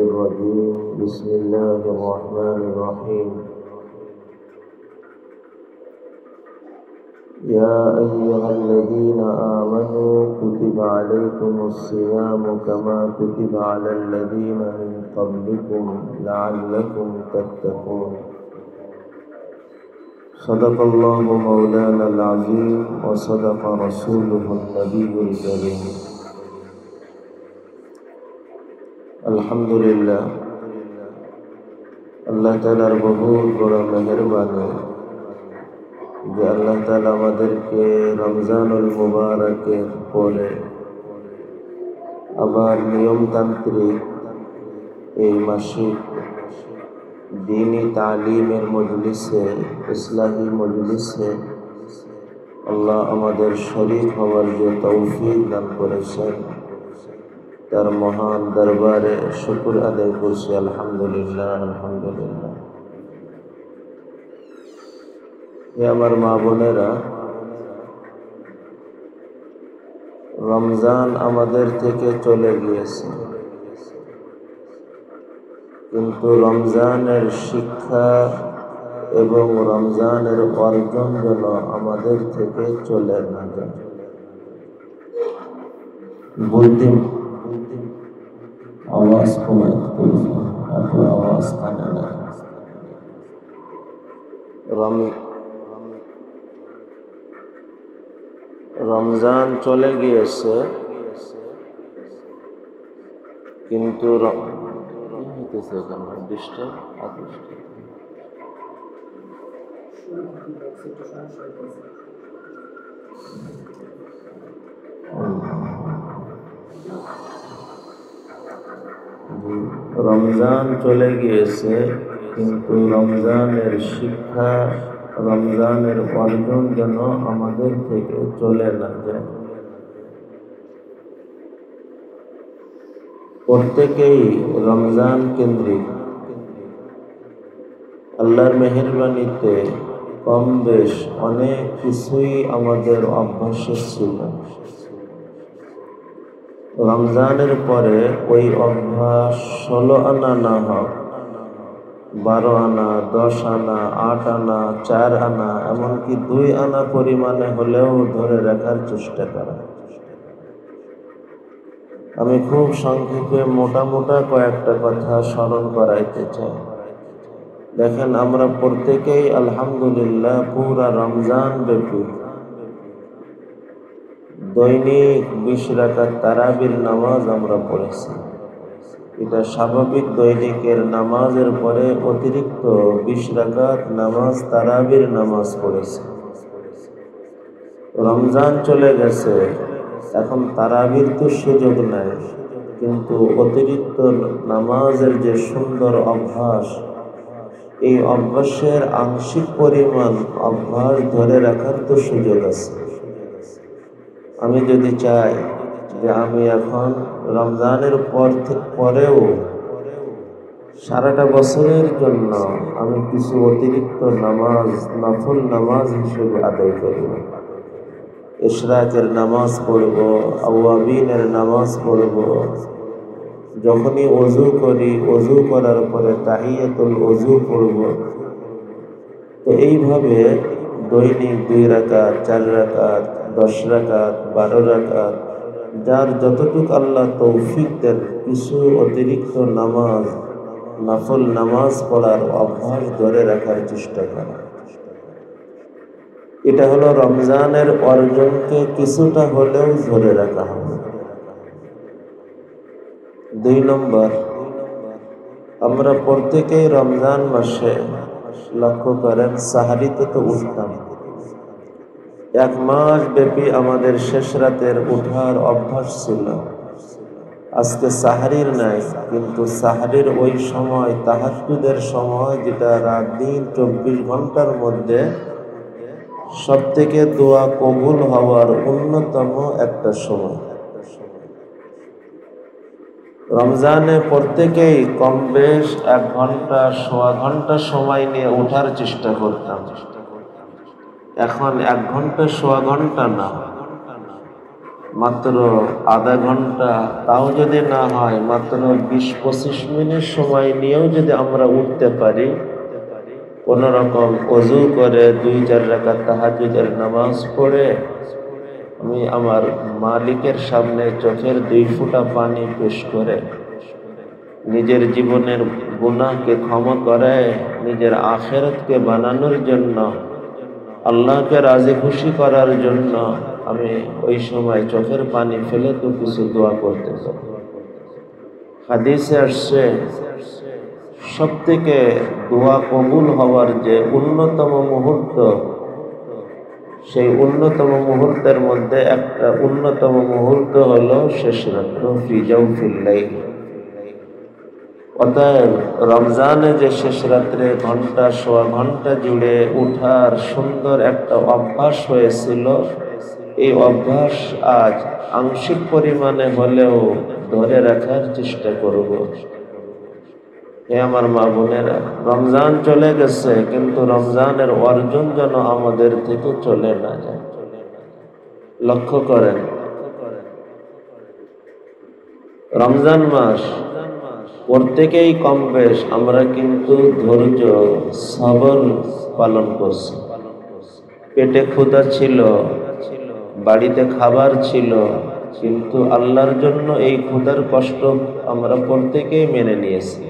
الرجيم بسم الله الرحمن الرحيم يا أيها الذين آمنوا كتب عليكم الصيام كما كتب على الذين من قبلكم لعلكم تتقون صدق الله مولانا العظيم وصدق رسوله النبي الكريم আলহামদুলিল্লাহ আল্লাহ তাআলার বহুত বড় মেহেরবানি যে আল্লাহ তাআলা আমাদেরকে রমজানুল মুবারকের পরে আবার নিয়মতান্ত্রিক এই মাসিক দ্বীনি তালিমের মজলিসে ইসলাহি মজলিসে আল্লাহ আমাদের শরীক হওয়ার যে তৌফিক দান করেছেন তার মহান দরবারে শুকর আদায় করছি আলহামদুলিল্লাহ আলহামদুলিল্লাহ। হে আমার মা বোনেরা, রমজান আমাদের থেকে চলে গিয়েছে, কিন্তু রমজানের শিক্ষা এবং রমজানের অর্জন যেন আমাদের থেকে চলে না যায়। বলতে আওয়াজ কমাই আওয়াজ কানে না। রমজান চলে গিয়েছে, কিন্তু রমজান চলে গিয়েছে, কিন্তু রমজানের শিক্ষা রমজানের অর্জন যেন আমাদের থেকে চলে না যায়। প্রত্যেকেই রমজান কেন্দ্রিক আল্লাহর মেহেরবানিতে কম বেশ অনেক কিছুই আমাদের অভ্যাসে ছিল। রমজানের পরে ওই অভ্যাস 16 আনা না হোক, 12 আনা, 10 আনা, 8 আনা, 4 আনা, এমনকি 2 আনা পরিমাণে হলেও ধরে রাখার চেষ্টা করা। আমি খুব সংক্ষেপে মোটা কয়েকটা কথা স্মরণ করাইতে চাই। দেখেন, আমরা প্রত্যেকেই আলহামদুলিল্লাহ পুরা রমজান ব্যাপী দৈনিক 20 রাকাত তারাবির নামাজ আমরা পড়েছি। এটা স্বাভাবিক দৈনিকের নামাজের পরে অতিরিক্ত 20 রাকাত নামাজ তারাবির নামাজ পড়েছি। রমজান চলে গেছে, এখন তারাবির তো সুযোগ নাই, কিন্তু অতিরিক্ত নামাজের যে সুন্দর অভ্যাস, এই অভ্যাসের আংশিক পরিমাণ অভ্যাস ধরে রাখার তো সুযোগ আছে। আমি যদি চাই যে আমি এখন রমজানের পরেও সারাটা বছরের জন্য আমি কিছু অতিরিক্ত নামাজ নফল নামাজ হিসেবে আদায় করব, ইশরাকের নামাজ পড়ব, আওয়াবিনের নামাজ পড়ব, যখনই ওযু করি ওযু করার পরে তাহিয়াতুল ওযু পড়ব, তো এইভাবে দৈনিক 2 রাকাত, 4 রাকাত, 10 রাকাত, 12 রাকাত, যার যতটুকু আল্লাহ তৌফিক দেন, কিছু অতিরিক্ত নামাজ নফল নামাজ পড়ার অভ্যাস ধরে রাখার চেষ্টা করা। এটা হলো রমজানের অর্জনকে কিছুটা হলেও ধরে রাখা হবে। 2 নম্বর, আমরা প্রত্যেকেই রমজান মাসে লক্ষ্য করেন সাহারিতে তো উঠতাম। 1 মাস ব্যাপী আমাদের শেষ রাতের উঠার অভ্যাস ছিল। আজকে সাহারির নাই, কিন্তু সাহারির ওই সময় তাহাজ্জুদের সময়, যেটা রাত দিন 24 ঘন্টার মধ্যে সবথেকে দোয়া কবুল হওয়ার অন্যতম একটা সময়। রমজানে প্রত্যেকেই কম বেশ 1 ঘন্টা, 1.25 ঘন্টা সময় নিয়ে ওঠার চেষ্টা করতাম। এখন 1 ঘন্টা 1.25 ঘন্টা না, মাত্র আধা ঘন্টা, তাও যদি না হয় মাত্র 20-25 মিনিট সময় নিয়েও যদি আমরা উঠতে পারি, কোন রকম ওযু করে 2-4 রাকাত তাহাজ্জুদের নামাজ পড়ে আমি আমার মালিকের সামনে চোখের 2 ফোঁটা পানি পেশ করে নিজের জীবনের গুনাহকে ক্ষমা করে নিজের আখিরাতকে বানানোর জন্য, আল্লাহকে রাজি খুশি করার জন্য আমি ওই সময় চোখের পানি ফেলে তো কিছু দোয়া করতে পারি। হাদিসে আসছে সবথেকে দোয়া কবুল হওয়ার যে অন্যতম মুহূর্ত, সেই অন্যতম মুহূর্তের মধ্যে একটা অন্যতম মুহূর্ত হলো শেষ রাত্র, ফি জাওফিল লাইল। অতএব রমজানে যে শেষ রাত্রে ঘন্টা সোয়া ঘন্টা জুড়ে উঠার সুন্দর একটা অভ্যাস হয়েছিল, এই অভ্যাস আজ আংশিক পরিমাণে হলেও ধরে রাখার চেষ্টা করব। হে আমার মা বোনেরা, রমজান চলে গেছে, কিন্তু রমজানের অর্জন যেন আমাদের থেকে চলে না যায়। লক্ষ্য করেন, রমজান মাস প্রত্যেকেই কম বেশ আমরা কিন্তু ধৈর্য সবর পালন করছি। পেটে ক্ষুধা ছিল, বাড়িতে খাবার ছিল, কিন্তু আল্লাহর জন্য এই ক্ষুধার কষ্ট আমরা প্রত্যেকেই মেনে নিয়েছি।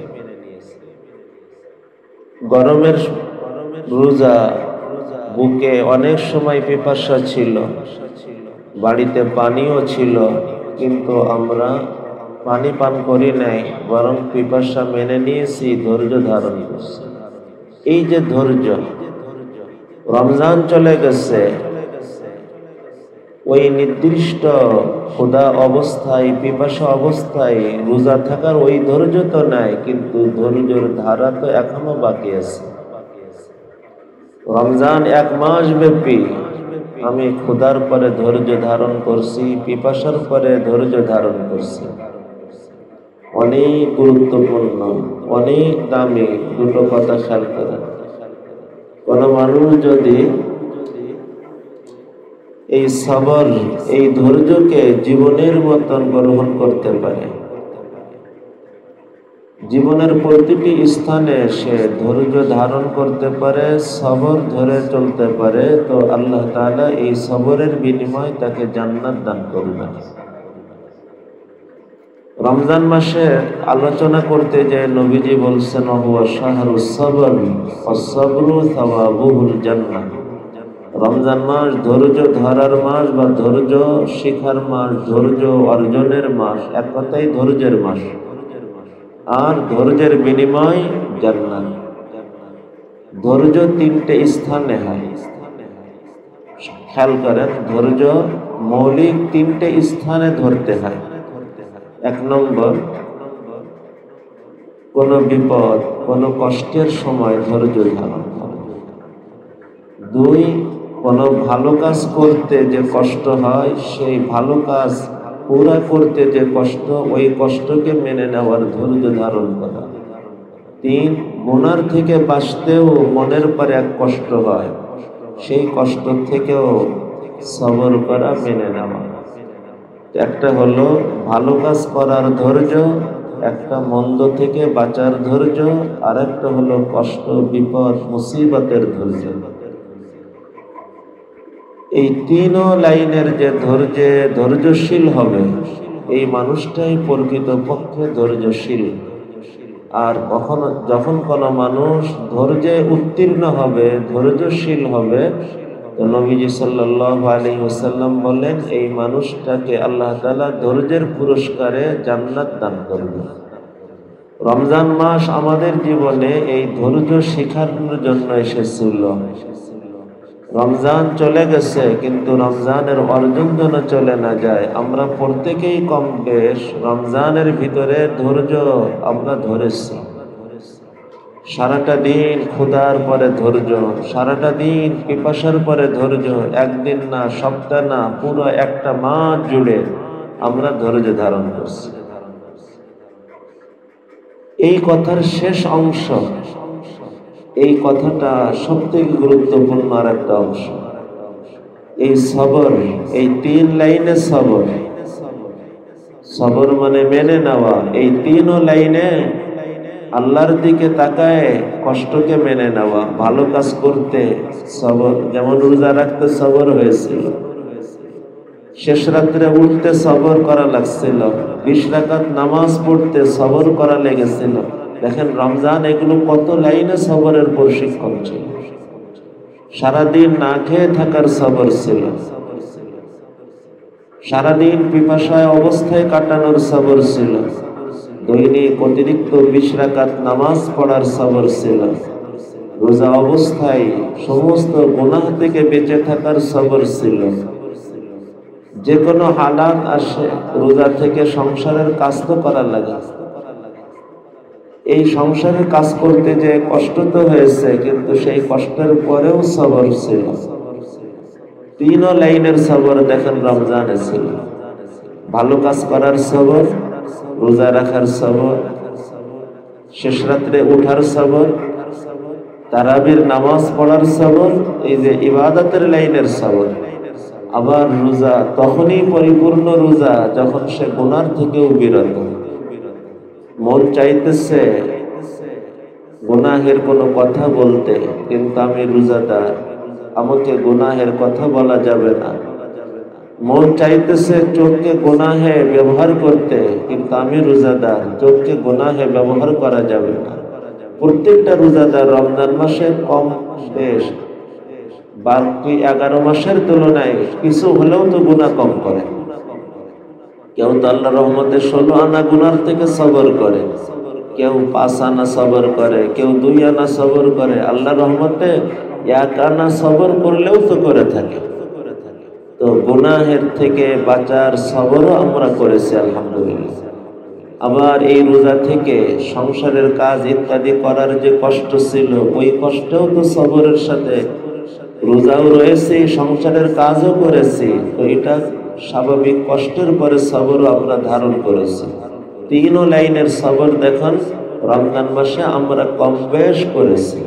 গরমের রোজা, বুকে অনেক সময় পিপাসা ছিল, বাড়িতে পানিও ছিল, কিন্তু আমরা পানি পান করি নাই, বরং পিপাসা মেনে নিয়েছি, ধৈর্য ধারণ করছি। এই যে ধৈর্য, রমজান চলে গেছে, ওই নির্দিষ্ট ক্ষুধা অবস্থায় পিপাসা অবস্থায় রোজা থাকার ওই ধৈর্য তো নাই, কিন্তু ধৈর্যের ধারা তো এখনো বাকি আছে। রমজান 1 মাস ব্যাপী আমি ক্ষুধার পরে ধৈর্য ধারণ করছি, পিপাসার পরে ধৈর্য ধারণ করছি। অনেক গুরুত্বপূর্ণ, অনেক দামি দুটো কথা খেয়াল করেন। কোন মানুষ যদি এই সবর, এই ধৈর্যকে জীবনের মতন গ্রহণ করতে পারে, জীবনের প্রতিটি স্থানে সে ধৈর্য ধারণ করতে পারে, সবর ধরে চলতে পারে, তো আল্লাহ তাআলা এই সবরের বিনিময়ে তাকে জান্নাত দান করবেন। রমজান মাসে আলোচনা করতে যে নবীজি বলছেন, হুয়া শাহরুস সাবর ওয়াস সাবরু সাওয়াবুহুল জান্নাহ। রমজান মাস ধৈর্য ধরার মাস বা ধৈর্য শিখার মাস, ধৈর্য অর্জনের মাস, এক কথাই ধৈর্যের মাস। আর ধৈর্যের বিনিময় জান্নাত। ধৈর্য 3টে স্থানে হয়, খেয়াল করেন। ধৈর্য মৌলিক 3টে স্থানে ধরতে হয়। 1 নম্বর, কোন বিপদ, কোন কষ্টের সময় ধৈর্য ধারণ করা। 2, কোনো ভালো কাজ করতে যে কষ্ট হয়, সেই ভালো কাজ পুরা করতে যে কষ্ট, ওই কষ্টকে মেনে নেওয়ার ধৈর্য ধারণ করা। 3, গুনার থেকে বাঁচতেও মনের পরে এক কষ্ট হয়, সেই কষ্ট থেকেও সবর করা, মেনে নেওয়া। একটা হলো ভালো কাজ করার ধৈর্য, একটা মন্দ থেকে বাঁচার ধৈর্য, আর একটা হলো কষ্ট, বিপদ, মুসিবতের ধৈর্য। এই 3 লাইনের যে ধৈর্যশীল হবে, এই মানুষটাই প্রকৃতপক্ষে ধৈর্যশীল। আর যখন কোনো মানুষ ধৈর্যে উত্তীর্ণ হবে, ধৈর্যশীল হবে, তো নবীজি সাল্লাল্লাহু আলাইহি ওয়াসাল্লাম বলেন, এই মানুষটাকে আল্লাহ তাআলা ধৈর্যের পুরস্কারে জান্নাত দান করবে। রমজান মাস আমাদের জীবনে এই ধৈর্য শেখানোর জন্য এসেছিল। রমজান চলে গেছে, কিন্তু রমজানের অর্জন যেন চলে না যায়। আমরা প্রত্যেকেই কম বেশ রমজানের ভিতরে ধৈর্য আমরা ধরেছি। সারাটা দিন ক্ষুধার পরে ধৈর্য, সারাটা দিন পিপাসার পরে ধৈর্য, একদিন না, সপ্তাহ না, পুরো একটা মাস জুড়ে আমরা ধৈর্য ধারণ করছি। এই কথার শেষ অংশ, এই কথাটা সবথেকে গুরুত্বপূর্ণ আর একটা অংশ। এই সবর, এই 3 লাইনে সবর, সবর মানে মেনে নেওয়া। এই 3 লাইনে আল্লাহর দিকে তাকায় কষ্টকে মেনে নেওয়া, ভালো কাজ করতে সবর। যেমন রোজা রাখতে সবর হয়েছিল, শেষ রাত্রে উঠতে সবর করা লাগছিল, 20 রাকাত নামাজ পড়তে সবর করা লেগেছিল। দেখেন রমজান এগুলো কত লাইনে সবরের প্রশিক্ষণ ছিল। সারাদিন না খেয়ে থাকার সবর ছিল, সারাদিন পিপাসায় অবস্থায় কাটানোর সবর ছিল, দৈনিক অতিরিক্ত 20 রাকাত নামাজ পড়ার সবর ছিল, রোজা অবস্থায় সমস্ত গুনাহ থেকে বেঁচে থাকার সবর ছিল। যে কোনো হালাত আসে, রোজা থেকে সংসারের কাজ তো করা লাগে। এই সংসারের কাজ করতে যে কষ্ট তো হয়েছে, কিন্তু সেই কষ্টের পরেও সবর ছিল। 3 লাইনের সবর দেখেন রমজানে ছিল। ভালো কাজ করার সবর, রোজা রাখার সবর, শেষ রাত্রে উঠার সবর, তারাবির নামাজ পড়ার সবর, এই যে ইবাদতের লাইনের সবর। আবার রোজা তখনই পরিপূর্ণ রোজা যখন সে গুনার থেকেও বিরত। মন চাইতেছে গুনাহের কোনো কথা বলতে, কিন্তু আমি রোজাদার, আমাকে গুনাহের কথা বলা যাবে না। মন চাইতেছে চোখকে গুনাহে ব্যবহার করতে, কিন্তু আমি রোজাদার, চোখকে গুনাহে ব্যবহার করা যাবে না। প্রত্যেকটা রোজাদার রমজান মাসে কম বেশ বাকি 11 মাসের তুলনায় কিছু হলেও তো গুনাহ কম করে। কেউ তো আল্লাহর রহমতে 16 আনা গুনার থেকে সবর করে, কেউ 5 আনা সবর করে, কেউ 2 আনা সবর করে। আল্লাহর রহমতে 1 আনা সবর করলেও তো করে থাকে। তো গুনাহের থেকে বাঁচার সবরও আমরা করেছি আলহামদুলিল্লাহ। আবার এই রোজা থেকে সংসারের কাজ ইত্যাদি করার যে কষ্ট ছিল, ওই কষ্টও তো সবরের সাথে, রোজাও রয়েছে, সংসারের কাজও করেছি, তো এটা স্বাভাবিক কষ্টের পরে সবরও আমরা ধারণ করেছি। 3 লাইনের সবর দেখুন রমজান মাসে আমরা কম বেশ করেছি।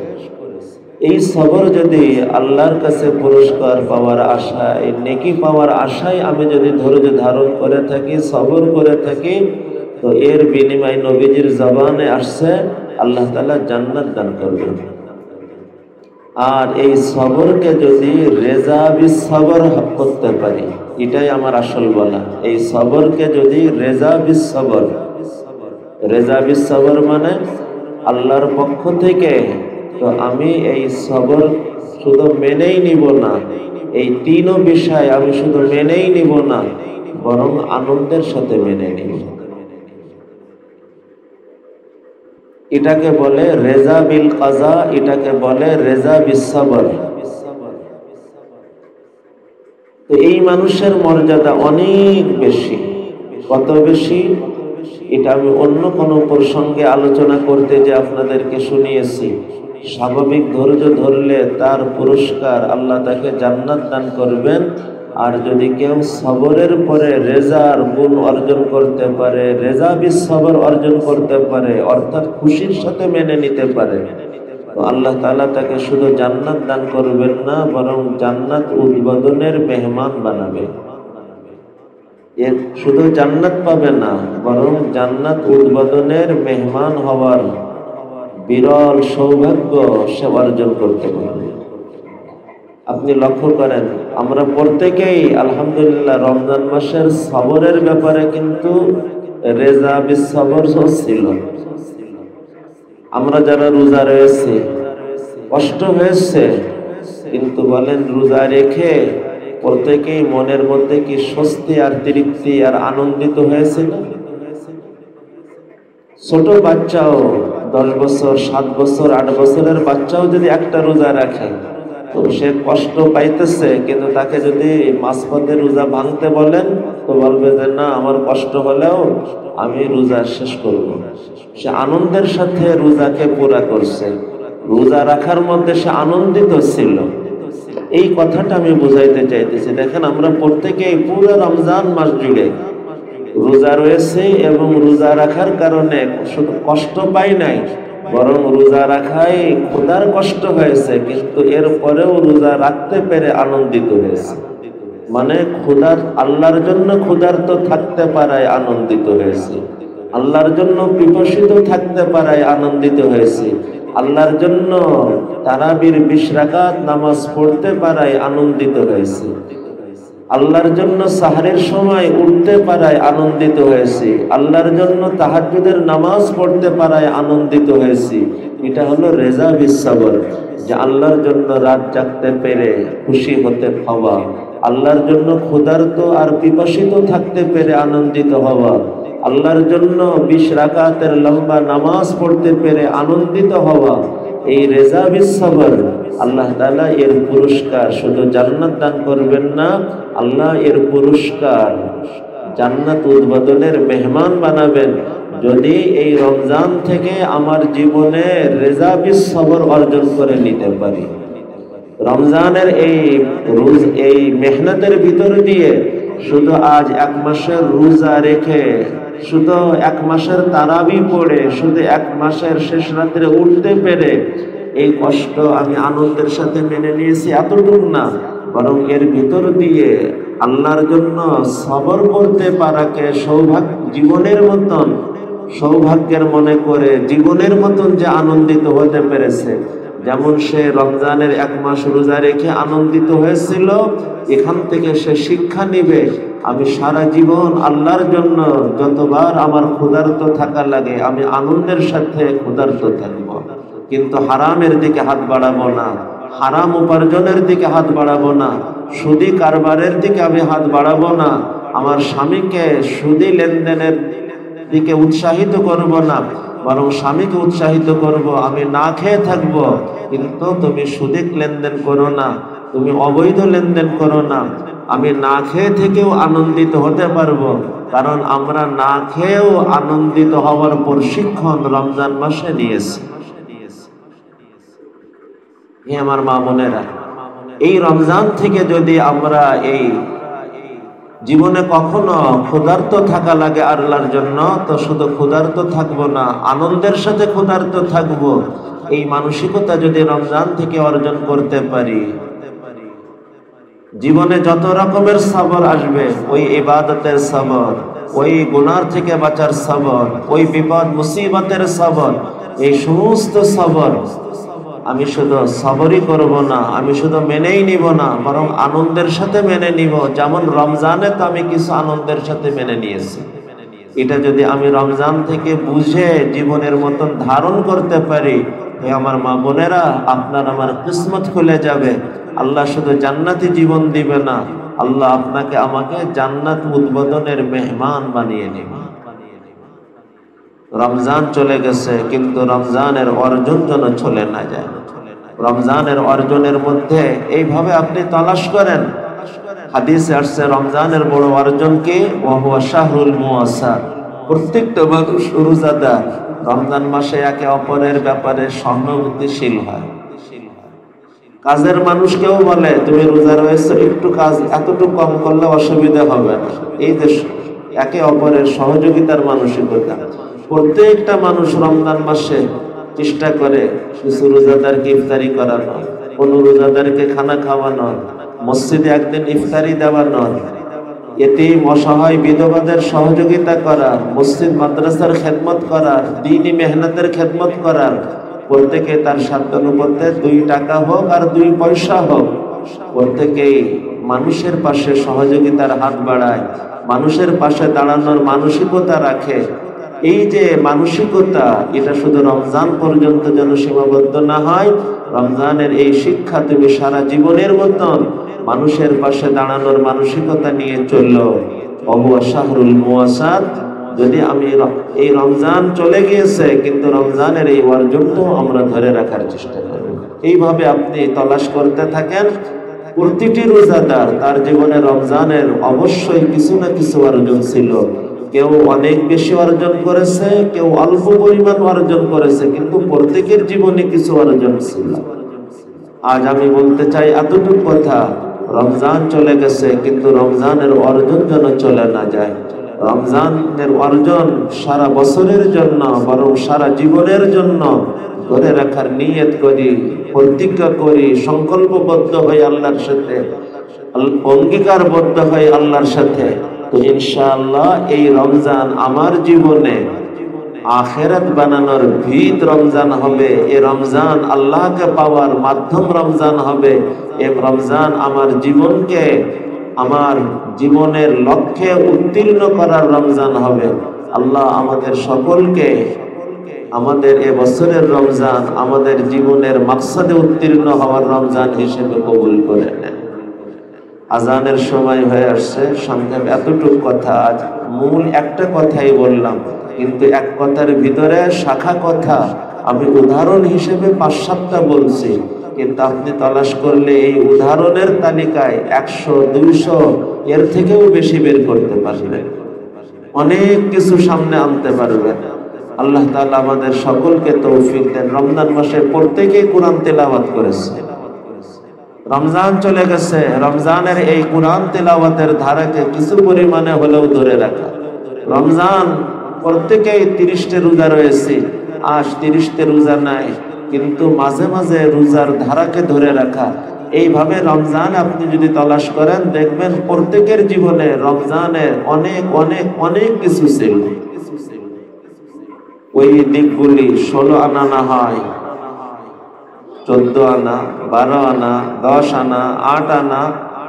এই সবর যদি আল্লাহর কাছে পুরস্কার পাওয়ার আশায়, নেকি পাওয়ার আশায় আমি যদি ধৈর্য ধারণ করে থাকি, সবর করে থাকি, তো এর বিনিময় নবীজির জবানে আসছে আল্লাহ তাআলা জান্নাত দান করবেন। আর এই সবরকে যদি রেজা বিস সবর করতে পারি, এটাই আমার আসল বলা। এই সবরকে যদি রেজা বিস সবর, রেজা বিস সবর মানে আল্লাহর পক্ষ থেকে, তো আমি এই সবর শুধু মেনেই নিব না, এই 3 বিষয় আমি শুধু মেনেই নিব না, বরং আনন্দের সাথে মেনে নিব। এটাকে বলে রেজা বিল কাজা, এটাকে বলে রেজা বিস সবর। তো এই মানুষের মর্যাদা অনেক বেশি। কত বেশি? এটা আমি অন্য কোনো প্রসঙ্গে আলোচনা করতে যে আপনাদেরকে শুনিয়েছি। স্বাভাবিক ধৈর্য ধরলে তার পুরস্কার আল্লাহ তাকে জান্নাত দান করবেন। আর যদি কেউ সবরের পরে রেজার গুণ অর্জন করতে পারে, রেজা বিস সবর অর্জন করতে পারে, অর্থাৎ খুশির সাথে মেনে নিতে পারে, তো আল্লাহ তাআলা তাকে শুধু জান্নাত দান করবেন না, বরং জান্নাত উদ্বোধনের মেহমান বানাবে। শুধু জান্নাত পাবে না, বরং জান্নাত উদ্বোধনের মেহমান হওয়ার বিরল সৌভাগ্য সে অর্জন করতে পারবে। আপনি লক্ষ্য করেন, আমরা প্রত্যেকেই আলহামদুলিল্লাহ রমজান মাসের সবরের ব্যাপারে কিন্তু রেজা বিস সবর ছিল। আমরা যারা রোজা রয়েছে, কষ্ট হয়েছে, কিন্তু বলেন রোজা রেখে প্রত্যেকেই মনের মধ্যে কি স্বস্তি আর তৃপ্তি আর আনন্দিত হয়েছে না? ছোট বাচ্চাও 10 বছর, 7 বছর, 8 বছরের বাচ্চাও যদি একটা রোজা রাখে, তো সে কষ্ট পাইতেছে, কিন্তু তাকে যদি মাঝপথে রোজা ভাঙতে বলেন, তো বলবে যে না, আমার কষ্ট হলেও আমি রোজা শেষ করব। সে আনন্দের সাথে রোজাকে পুরা করছে, রোজা রাখার মধ্যে সে আনন্দিত ছিল। এই কথাটা আমি বুঝাইতে চাইতেছি। দেখেন আমরা প্রত্যেকেই পুরো রমজান মাস জুড়ে রোজা রয়েছে, এবং রোজা রাখার কারণে শুধু কষ্ট পাই নাই, বরং রোজা রাখায় ক্ষুধার কষ্ট হয়েছে, কিন্তু এরপরেও রোজা রাখতে পেরে আনন্দিত হয়েছে। মানে ক্ষুধার, আল্লাহর জন্য ক্ষুধার্ত থাকতে পারায় আনন্দিত হয়েছি, আল্লাহর জন্য পিপাসিত থাকতে পারায় আনন্দিত হয়েছি, আল্লাহর জন্য তারাবির 20 রাকাত নামাজ পড়তে পারায় আনন্দিত হয়েছি, আল্লাহর জন্য সাহরের সময় উঠতে পারায় আনন্দিত হয়েছি, আল্লাহর জন্য তাহাজ্জুদের নামাজ পড়তে পারায় আনন্দিত হয়েছি। এটা হলো রেজা বিস সবর, যে আল্লাহর জন্য রাত জাগতে পেরে খুশি হতে হওয়া, আল্লাহর জন্য ক্ষুধার্ত আর পিপাসিত থাকতে পেরে আনন্দিত হওয়া, আল্লাহর জন্য 20 রাকাতের লম্বা নামাজ পড়তে পেরে আনন্দিত হওয়া। এই রেজা বিস সবর, আল্লাহ তাআলা এর পুরস্কার শুধু জান্নাত দান করবেন না, আল্লাহ এর পুরস্কার জান্নাত উদ্বোধনের মেহমান বানাবেন যদি এই রমজান থেকে আমার জীবনে রেজা বিস সবর অর্জন করে নিতে পারি। রমজানের এই মেহনতের ভিতর দিয়ে শুধু আজ 1 মাসের রোজা রেখে, শুধু 1 মাসের তারাবি পড়ে, শুধু 1 মাসের শেষ রাত্রে উঠতে পেরে এই কষ্ট আমি আনন্দের সাথে মেনে নিয়েছি এতটুকু না, বরং এর ভিতর দিয়ে আল্লাহর জন্য সবর করতে পারাকে জীবনের মতন সৌভাগ্যের মনে করে, জীবনের মতন যে আনন্দিত হতে পেরেছে। যেমন সে রমজানের 1 মাস রোজা রেখে আনন্দিত হয়েছিল, এখান থেকে সে শিক্ষা নিবে আমি সারা জীবন আল্লাহর জন্য যতবার আমার ক্ষুধার্ত থাকা লাগে আমি আনন্দের সাথে ক্ষুধার্ত থাকব, কিন্তু হারামের দিকে হাত বাড়াবো না, হারাম উপার্জনের দিকে হাত বাড়াবো না, সুদি কারবারের দিকে আমি হাত বাড়াবো না, আমার স্বামীকে সুদি লেনদেনের দিকে উৎসাহিত করব না, বরং স্বামীকে উৎসাহিত করব আমি না খেয়ে থাকব, কিন্তু তুমি সুদে লেনদেন করো না, তুমি অবৈধ লেনদেন করো না। আমি না খেয়ে থেকেও আনন্দিত হতে পারবো, কারণ আমরা না খেয়েও আনন্দিত হওয়ার প্রশিক্ষণ রমজান মাসে নিয়েছি। হে আমার মা বোনেরা, এই রমজান থেকে যদি আমরা এই জীবনে কখনো ক্ষুধার্ত থাকা লাগে আল্লাহর জন্য, তো শুধু ক্ষুধার্ত থাকবো না, আনন্দের সাথে ক্ষুধার্ত থাকবো। এই মানসিকতা যদি রমজান থেকে অর্জন করতে পারি, জীবনে যত রকমের সবর আসবে, ওই ইবাদতের সবর, ওই গুনার থেকে বাঁচার সবর, ওই বিপদ মুসিবতের সবর, এই সমস্ত সবর আমি শুধু সবরই করব না, আমি শুধু মেনেই নিব না, বরং আনন্দের সাথে মেনে নিব। যেমন রমজানে তো আমি কিছু আনন্দের সাথে মেনে নিয়েছি, এটা যদি আমি রমজান থেকে বুঝে জীবনের মতন ধারণ করতে পারি, আমার মা বোনেরা, আপনার আমার কিসমত খুলে যাবে। আল্লাহ শুধু জান্নাতি জীবন দিবে না, আল্লাহ আপনাকে আমাকে জান্নাত উদ্বোধনের মেহমান বানিয়ে নেবে। রমজান চলে গেছে, কিন্তু রমজানের অর্জন যেন চলে না যায়। রমজানের অর্জনের মধ্যে এইভাবে আপনি তালাশ করেন। হাদিসে আসছে রমজানের বড় অর্জন কি? ওয়া হুয়া শাহরুল মুআসার। প্রত্যেকটা মানুষ রোজাদার রমজান মাসে একে অপরের ব্যাপারে সহানুভূতিশীল হয়। কাজের মানুষকেও বলে তুমি রোজা রয়েছো, একটু কাজ এতটুকু কম করলে অসুবিধা হবে না। এই যে একে অপরের সহযোগিতার মানসিকতা, প্রত্যেকটা মানুষ রমজান মাসে চেষ্টা করে কিছু রোজাদারকে ইফতারি করানো, কোন রোজাদারকে খানা খাওয়ানো, মসজিদে একদিন ইফতারি দেওয়ানো, এতিম অসহায় বিধবাদের সহযোগিতা করার, মসজিদ মাদ্রাসার খেদমত করার, দ্বীনি মেহনতের খেদমত করার। প্রত্যেকে তার সাধ্যানুপাতে 2 টাকা হোক আর 2 পয়সা হোক, প্রত্যেকেই মানুষের পাশে সহযোগিতার হাত বাড়ায়, মানুষের পাশে দাঁড়ানোর মানসিকতা রাখে। এই যে মানসিকতা, এটা শুধু রমজান পর্যন্ত যেন সীমাবদ্ধ না হয়। রমজানের এই শিক্ষা তুমি সারা জীবনের মতন মানুষের পাশে দাঁড়ানোর মানসিকতা নিয়ে চললো। ওয়া শাহরুল মুআসার। যদি আমি এই রমজান চলে গিয়েছে, কিন্তু রমজানের এই অর্জনটাও আমরা ধরে রাখার চেষ্টা করব। এইভাবে আপনি তলাশ করতে থাকেন। প্রতিটি রোজাদার তার জীবনে রমজানের অবশ্যই কিছু না কিছু অর্জন ছিল। কেউ অনেক বেশি অর্জন করেছে, কেউ অল্প পরিমাণ অর্জন করেছে, কিন্তু প্রত্যেকের জীবনে কিছু অর্জন ছিল। আজ আমি বলতে চাই এতটুকু কথা, রমজান চলে গেছে, কিন্তু রমজানের অর্জন যেন চলে না যায়। রমজানের অর্জন সারা বছরের জন্য, বরং সারা জীবনের জন্য ধরে রাখার নিয়ত করি, প্রতিজ্ঞা করি, সংকল্পবদ্ধ হই আল্লাহর সাথে। অঙ্গীকারবদ্ধ হই আল্লাহর সাথে, তো ইনশাআল্লাহ এই রমজান আমার জীবনে আখিরাত বানানোর ভিত রমজান হবে। এই রমজান আল্লাহকে পাওয়ার মাধ্যম রমজান হবে। এই রমজান আমার জীবনকে আমার জীবনের লক্ষ্যে উত্তীর্ণ করার রমজান হবে। আল্লাহ আমাদের সকলকে আমাদের এ বছরের রমজান আমাদের জীবনের মাকসাদে উত্তীর্ণ হওয়ার রমজান হিসেবে কবুল করে নেন। আজানের সময় হয়ে আসছে, সংক্ষেপে এতটুকু কথা। আজ মূল একটা কথাই বললাম, কিন্তু এক কথার ভিতরে শাখা কথা আমি উদাহরণ হিসেবে 5-7টা বলছি, কিন্তু আপনি তলাশ করলে এই উদাহরণের তালিকায় 100-200 এর থেকেও বেশি বের করতে পারবেন, অনেক কিছু সামনে আনতে পারবেন। আল্লাহ তাআলা আমাদের সকলকে তৌফিক দেন। রমজান মাসে প্রত্যেকেই কোরআন তেলাওয়াত করেছে। রমজান চলে গেছে, রমজানের এই কোরআন তেলাওয়াতের ধারাকে কিছু পরিমাণে হলেও ধরে রাখা। রমজান প্রত্যেকেই 30টে রোজা রয়েছে, আজ 30টে রোজা নাই, কিন্তু মাঝে মাঝে রোজার ধারাকে ধরে রাখা। এইভাবে রমজান আপনি যদি তলাশ করেন দেখবেন প্রত্যেকের জীবনে রমজানের অনেক অনেক অনেক কিছু ছিল। ওই দিকগুলি 16 আনা না হয় 14 আনা, 12 আনা, 10 আনা, 8 আনা,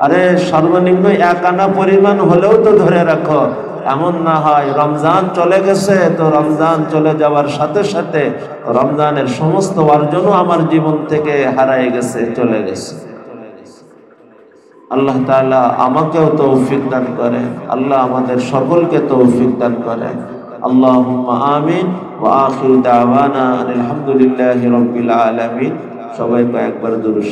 আরে সর্বনিম্ন 1 আনা পরিমাণ হলেও তো ধরে রাখো। এমন না হয় রমজান চলে গেছে তো রমজান চলে যাওয়ার সাথে সাথে রমজানের সমস্ত অর্জনও আমার জীবন থেকে হারায় গেছে, চলে গেছে। আল্লাহ তাআলা আমাকেও তৌফিক দান করেন, আল্লাহ আমাদের সকলকে তৌফিক দান করেন। আল্লাহুম্মা আমিন ওয়া আখিরু দাওয়ানা আলহামদুলিল্লাহি রাব্বিল আলামিন। সবাই কয়েকবার দুরূদ